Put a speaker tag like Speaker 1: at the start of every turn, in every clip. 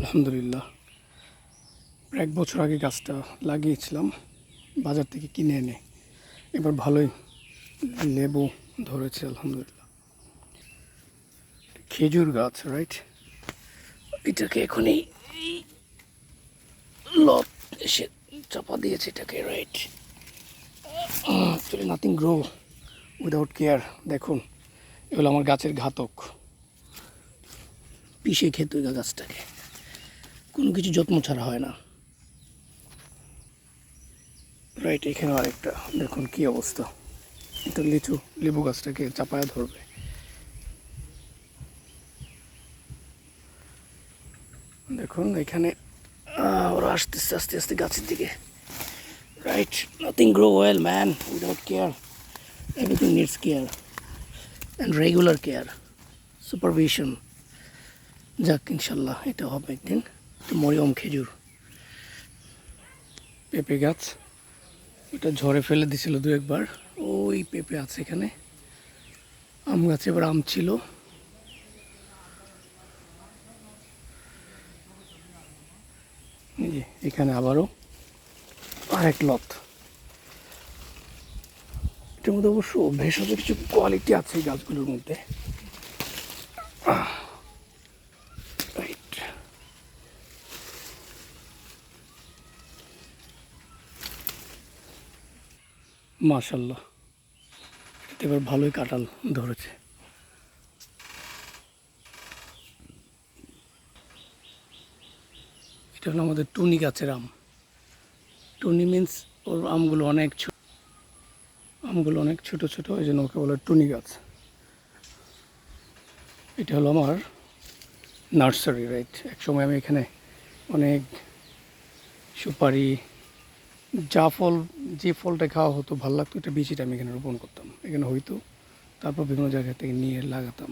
Speaker 1: আলহামদুলিল্লাহ। প্রায় 1 বছর আগে গাছটা লাগিয়েছিলাম বাজার থেকে কিনে এনে। এবার ভালোই লেবু ধরেছে আলহামদুলিল্লাহ। খেজুর গাছ, রাইট? এটাকে এখনই লত এসে চাপা দিয়েছে এটাকে, right? Actually nothing grow without care. দেখুন, এগুলো আমার গাছের ঘাতক। পিষে খেতে হয় গাছটাকে, কোনো কিছু যত্ন ছাড়া হয় না, রাইট? এখানে আরেকটা দেখুন কি অবস্থা। এটা লেবু গাছটাকে চাপায়া ধরবে। দেখুন এখানে ওরা আসতেছে আস্তে আস্তে গাছের দিকে, right? Nothing grow well man without care. Everything needs care and regular care, supervision. যাক, ইনশাল্লাহ এটা হবে একদিন। তো মরিয়ম খেজুর, পেঁপে গাছ, এটা ঝড়ে ফেলে দিছিল 2 একবার। ওই পেঁপে আছে এখানে। আম গাছে এবার আম ছিল। এই যে এখানে আবারও আরেক লত। এটার মধ্যে অবশ্য ভেষজ কিছু কোয়ালিটি আছে এই গাছগুলোর মধ্যে, রাইট? মাশাল্লাহ, এতে এবার ভালোই কাঁঠাল ধরেছে। এটা হলো আমাদের টুনি গাছের আম। টুনি মিন্স ওর আমগুলো অনেক ছোট ছোট, এই জন্য ওকে বলে টুনি গাছ। এটা হলো আমার নার্সারি, রাইট? একসময় আমি এখানে অনেক সুপারি, যে ফলটা খাওয়া হতো ভালো লাগতো, এটা বীজটা আমি এখানে রোপণ করতাম। এখানে হয়তো তারপর বিভিন্ন জায়গা থেকে নিয়ে লাগাতাম।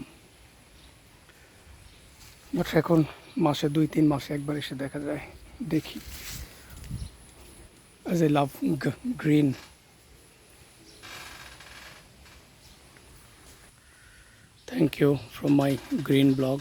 Speaker 1: বাট এখন মাসে 2-3 মাসে একবার এসে দেখা যায়, দেখি। As I love green. Thank you from my green blog.